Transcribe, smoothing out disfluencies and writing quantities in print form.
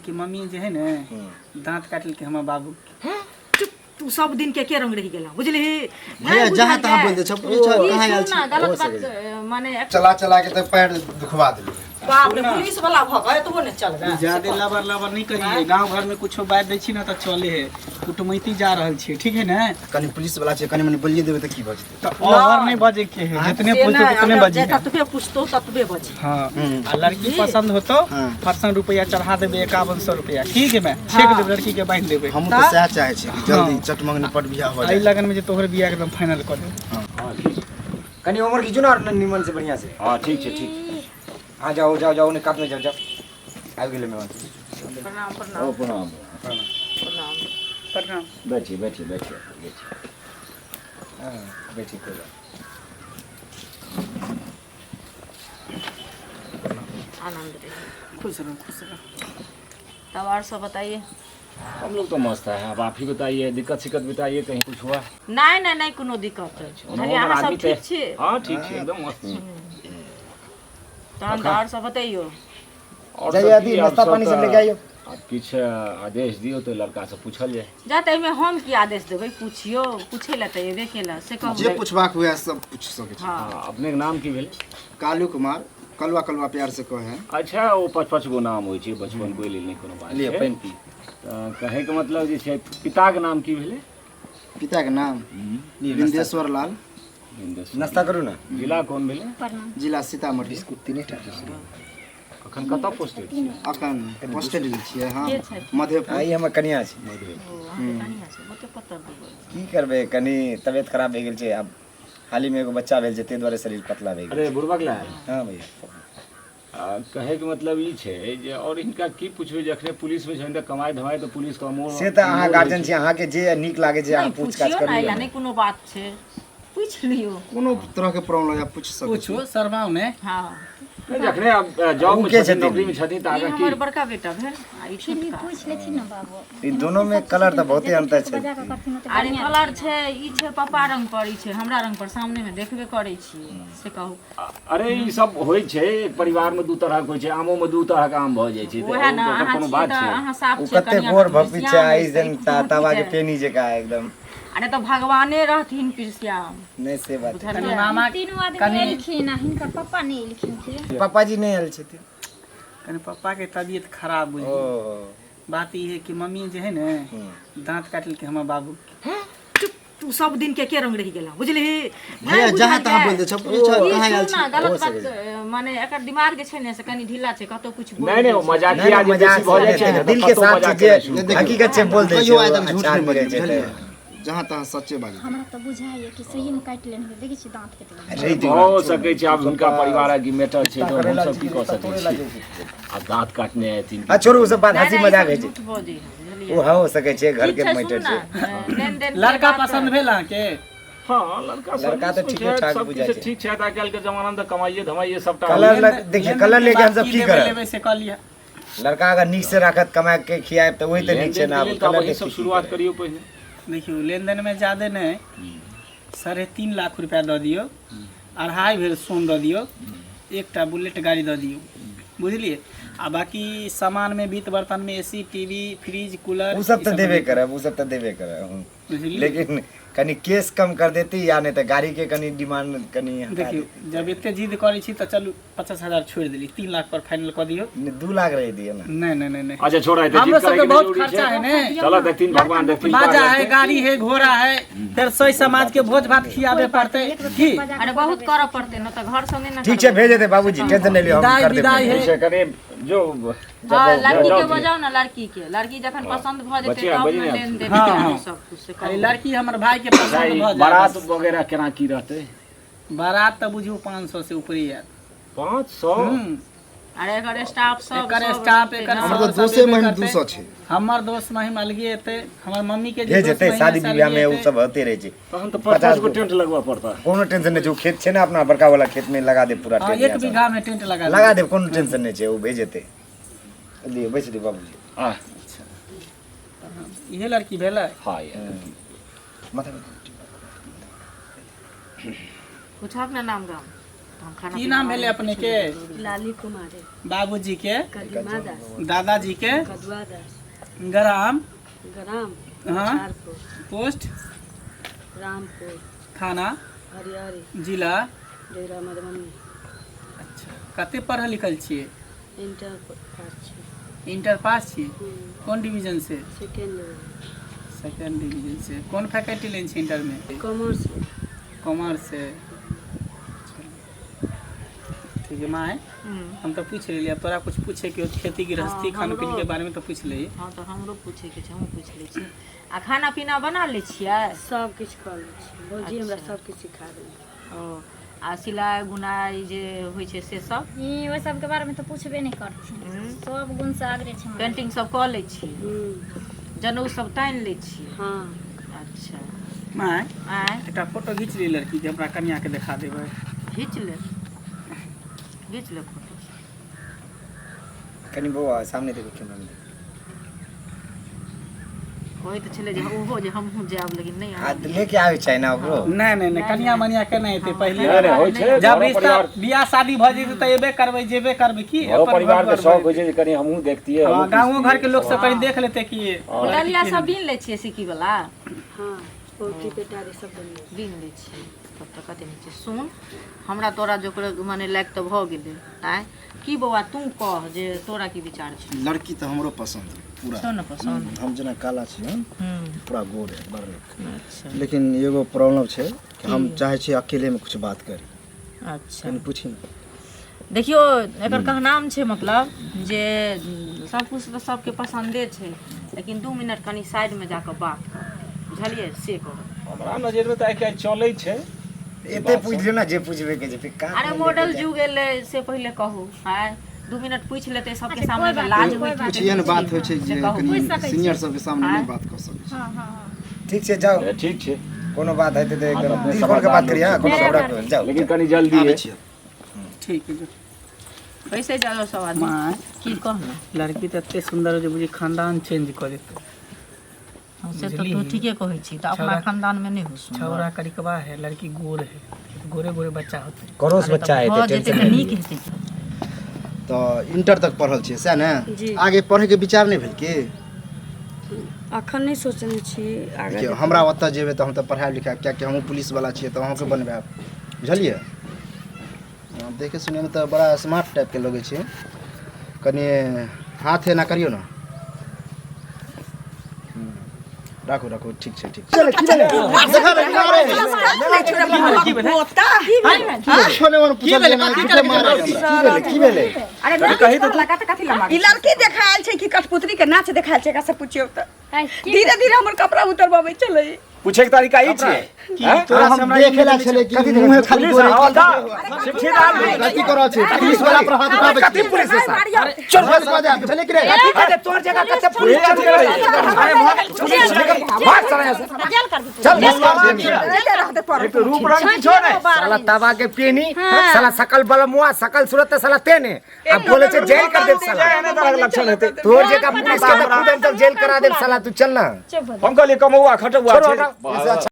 कि मम्मी जे है ना दांत काट के हमर बाबू तू सब दिन के रंग रही गेला बुझली भैया जहां तहां बोल दे सब पूछ कहां आयल छी गलत बात माने चला चला के तो पैर दुखवा देली बाप रे पुलिस वाला भगाए तो वो ने चल गया ज्यादा लबर लबर नहीं करिए गांव घर में कुछो बात दै छी ना त चले है कुटमैती जा रहल छी ठीक है ना कनी पुलिस वाला छै कनी मने बोलिए देबे त की बजते तो और नहीं बजे के है जितने पूछते उतने बजे ततबे पूछतो ततबे बजे हां आ लड़की पसंद हो तो फरसन रुपया चढ़ा देबे 5100 रुपया ठीक है मैं छेक देब लड़की के बांध देबे हम तो सह चाहे छी जल्दी चटमंग निपट बियाह हो जाए आई लगन में जे तोहर बियाह एकदम फाइनल कर दे हां कनी उम्र की जुना निमन से बढ़िया से हां ठीक छै ठीक आ जाओ जाओ जाओ ने काट में जाओ जाओ आ गेले मेहमान प्रणाम ओ प्रणाम प्रणाम प्रणाम बैठिए बैठिए बैठिए हां बैठी कोई आनंद रहे खुश रहो तब और सब बताइए हम लोग तो मस्त है अब आप ही बताइए दिक्कत शिक्कत बताइए कहीं कुछ हुआ नहीं कोनो दिक्कत है यहाँ सब ठीक छी हाँ ठीक है एकदम मस्त तहन और सब बताइयो और जाइए अभी नाश्ता पानी सब लेके आइयो आप किछ आदेश दियो तो लड़का से पूछल जाए जाते में हम की आदेश देबै पूछियो पूछे ला त देखे ला से कहू जे पूछबाक हुए सब पूछ सके छी हां अपने के नाम की भेल कालू कुमार कलवा कलवा प्यार से कहे अच्छा वो 5-5 गो नाम होय छै बचपन कोई लेल नहीं कोनो बात लिए पेन की कहे के मतलब जे छै पिता के नाम की भेले पिता के नाम विंदेश्वर लाल नाश्ता करू ना जिला कौन भेले जिला सीतामढ़ी तीने टा अखन कतऽ पोस्टेड छी अखन पोस्टेड छियै हां के छै मधेपुर आई हमर कनिया छै कनिया छै ओते पत्तर देबै की करबै कनी तबियत खराब भए गेल छै अब हाल ही में एगो बच्चा भेल छै ताहि दुआरे शरीर पतला भए गेल अरे बुढ़बक ला हां भैया कहे के मतलब ई छै जे और इनका की पूछबे जखने पुलिस में छै त कमाई धमाई तो पुलिस का मोड़ से त अहाँ गार्जियन छी अहाँ के जे नीक लागे छै अहाँ पूछताछ करू नहीं कोनो बात छै पूछ लियो कोनो तरह के प्रॉब्लम या पूछ सकै छी पूछो शर्माओ ने हां जखने आप जॉब में छथिन नौकरी में छथिन त आगे की हमर बड़का बेटा भेल आ ई छोटका पूछ लेथिन ना बाबू ई दोनों में कलर त बहुते अंतर छै अरे कलर छै ई छै पापा रंग पर ई छै हमरा रंग पर सामने में देखबे करै छी से कहू अरे ई सब होय छै परिवार में दू तरह के होय छै आमो में दू तरह के आम भ जाय छै ओहे ना तो अहाँ कोनो छी बात त छै अहाँ साफ ओ छै कते गोर भपी छै आई जन तावा के पेनी जका एकदम अरे तो भगवाने रहथिन कृष्याम नहीं से बात बुझलियै मामा तीनों आदमी एलखिन आ हिनकर पापा नहीं एलखिन थे पापा जी नहीं आयल छथिन कने पापा के तबीयत खराब बुझ ओ बात ई है कि मम्मी जे है ना दांत काट के हमर बाबू तू सब दिन के रंग रही गेला बुझली भैया जहां तहां बोल दे सब पूछ कहां आयल छी गलत बात माने एकर दिमाग जे छै ने से कनी ढीला छै कतो कुछ बोल नहीं नहीं मजाकिया जे बेसी भ जाय छै दिल के साथ जे हकीकत छै बोल दे कहियो आय तक झूठ अच्छा नहीं बोले छै जहां तहां सच्चे बात हमरा तो बुझाइए कि सही में काट लेने देखि छी दांत के हो सकै छै आब हुनका परिवार की मैटर छै तो हम सब की कह सकै छी आ दांत काटने एथिन आ छोड़ू सब बात हंसी मजाक है झूठ बोली बुझलियै ओ हो सके छै घर के मैटर छै लेन देन लड़का पसंद भेल अहाँ के हां लड़का तो ठीक ठाक बुझाय छै ठीक छै आइ काल्हि के जमाना में तो कमाइए धमाइए सबटा कलर देखिए कलर लेके हम सब की लेबै करब से कह लिया लड़का अगर नीक से राखत कमा के खियाए तो वही तो नीक छै ना कलर ये सब शुरुआत करियो पहिने देखियो लेन देन में ज्यादा नहीं 3.5 लाख रुपया दऽ दियो 2.5 भेल सोन दऽ दियो एकटा बुलेट गाड़ी दऽ दियो बुझलिए आ बाकी सामान में बीत बर्तन में एसी टीवी फ्रिज कूलर वो सब तो देबे करब वो सब तो देबे करब लेकिन कनी केस कम कर देती या नहीं तो गाड़ी के कनी डिमांड कनी देखियो जब इतने जिद करै छी तो चलू 50,000 छोड़ देली 3 लाख पर फाइनल कर दियो 2 लाख रह दिए ना नहीं अच्छा छोड़ा है हमरो सब के बहुत खर्चा है ने चलो देखतीन भगवान देखतीन बाजा है गाड़ी है घोड़ा है फिर सही समाज के भोज भात खियाबे पड़ते की अरे बहुत करऽ पड़ते न त घर संगे न ठीक छै भेज देते बाबूजी टेंशन नहीं लियो हम कर विदाई देबे है ऐसे करे जो हां लड़की के बजाओ ना लड़की जखन पसंद भ जेते तब न लेन देन हाँ। सब कुछ से अरे लड़की हमर भाई के पसंद भ बारात जाए वगैरह केना की रहते बारात तो बुझू 500 से ऊपर ही है 500 अरे एकर स्टाफ सब एकर स्टाफ एकर हमर तो दोसे महीने 200 छै हमर दोस्त महिम अलगे एते हमर मम्मी के भेज देते शादी विवाह में वो सब होते रहे छै तहन तो 50 को टेंट लगवा पड़ता है कोनो टेंशन नहीं जो खेत छै ना अपना बड़का वाला खेत में लगा दे पूरा टेंट 1 बीघा में टेंट लगा दे कोनो टेंशन नहीं छै वो भेज देते लिए बैठ दे बाबूजी हां इहे लड़की भेलै हां यार माथा पूछब ना नाम गाम तो हम खाना की नाम भेले अपने के? लाली कुमारी बाबूजी के? कदीमा दास दादाजी के? कदुआ दास ग्राम? ग्राम हाँ। झारपुर पोस्ट? रामपुर थाना? हरियारी जिला? डेरा मधुबनी अच्छा, कते पढ़ल लिखल छियै? इंटर पास छी इंटर पास छी? कौन डिवीजन से? सेकेंड सेकंड डिवीजन से। कौन फैकल्टी लेन छी इंटर में? कॉमर्स कॉमर्स से। ठीक है माँ, हम तो पूछ लेलिए, अब तोरा कुछ पूछे के खेती गृहस्थी हाँ, खान पीन के हमरो- बारे में तो पूछ ले। हाँ तो हमरो पूछे के छै, हम पूछ लै छी। आ खाना पीना बना ले छियै? सब किछु कर लै छी भौजी हमरा अच्छा। सब किछु सिखा देलक। ओ आ सिलाई बुनाई जे होइ छै से सब? ई ओहि सबके बारे में तो पूछबे नहीं करथिन, सब गुण से आगरे छै हमरा। पेंटिंग सब कऽ लै छी? जनेऊ सब टानि लै छी? हाँ अच्छा। माँ आय एकटा फोटो घीच ली लड़की के, हमरा कन्या के दिखा देबै। घीच ले फोटो। कनी बौआ सामने देखो कैमरा में। कहै तऽ छलै जे ओहो जे हमहूँ जायब, लेकिन नहीं आ लेके आवे चाहे ना ओकरो। नहीं नहीं नहीं, कन्या मनिया केना हेतै पहले? अरे होइ छै जब घरो रिश्ता परिवार बियाह शादी भऽ जेतै तऽ एबे करबै, जेबे करबै की? घरो परिवार के शौक होइ छै जे कनी हमहूँ देखतियै। हमहूँ गाँवो घर के लोग सब कहीं देख लेते कि डलिया सब बीन लै छियै सिक्की वाला? हाँ पोती पेटारी सब बनिए बीन लै छियै तब तऽ कते नीक छै। सुन, हमरा तोरा जोकर मने लायक तऽ भऽ गेलै। आय की बौआ तू कह जे तोरा की विचार छै? लड़की तो हमरो पसंद है पूरा। छौ न पसंद? हम जना काला छियै, पूरा गोर है बड़। अच्छा लेकिन एगो प्रॉब्लम छै कि हम चाहे छी अकेले में कुछ बात करी। अच्छा। कनी पूछी ना। देखियो एकर कहनाम छै मतलब जे सब कुछ तऽ सबके पसंदे छै, लेकिन 2 मिनट कनी साइड में जाकर बात कर, बुझलियै? से कह। हमरा नजर में तऽ आइ काल्हि चलै छै। एते पूछ लियो ना जे पूछबे के जे फिर का। अरे मॉडल जुग एलै से पहले कहू। हाय 2 मिनट पूछ लेते सबके सामने में लाज होई कुछ एहन बात होइ छै जे कहू। कनी सीनियर सब के सामने नहीं बात कर सकै छी। हाँ हाँ हाँ। ठीक छै जाओ, ठीक छै, कोनो बात है तो एकदम दिल खोल के बात करिए। हां कोनो घबरा के जाओ। लेकिन कनी जल्दी आबै है। छियै। ठीक है। कैसे जाओ सब आदमी? माँ की कहना? लड़की तो एते सुंदर है जे बुझी खानदान चेंज कर देते। से तो तू ठीके कहै छी, तऽ अपना खानदान में नहीं हो छौरा करिकबा है, लड़की गोर है, गोरे गोरे बच्चा होते। करोस बच्चा है भऽ ते जेतै तऽ नीक हेतै। तो इंटर तक पढ़ल छियै सएह ने? जी। आगे पढ़े के विचार नहीं भेल की? अखन नहीं सोचने छी आगे देखियौ हमरा ओतऽ जेबै तऽ हम तऽ पढ़ाइ लिखाइ, कियाकि हमहूँ पुलिस वाला छियै तऽ अहूँके बनबायब, बुझलियै? देखे सुने में तो बड़ा स्मार्ट टाइप के लगे छै। कनी हाथ एना करियो ना। राखो राखो, ठीक छै ठीक छै। चल की भेलै? देखा रे की भेलै? छोने वाला पूछल ना किथे मारे हमरा। की भेलै? अरे ना कही तो कथि ला मारे? ई लड़की देखायल छै कि कठपुतली के नाच देखायल छै, एकरा से पूछियो त धीरे धीरे हमर कपड़ा उतरबाबै चलै। पूछे के तरीका ई छै तोरा हम देखेला छले कि मुंह खाली गोरे शिक्षित गलती करो छै, पुलिस वाला पर हाथ उठाबे कथि पुलिस से साहब? चल बस बाजे चले कि रे? अरे तोर जगह कते पुलिस अरे भाग चला यहाँ से। जेल कर दी। चल जेते रहते पर एक रूप रंग की छोड़ है। साला तवा के पेनी, साला सकल बलमुआ, सकल सूरत साला तेने। अब बोले छे जेल कर दे साला। एने तरह के लक्षण हेतै। तोर जगह पुलिस के खुद अंदर जेल करा दे साला, तू चल ना। हम कहलिए कमौआ खटौआ छै। छोड़ो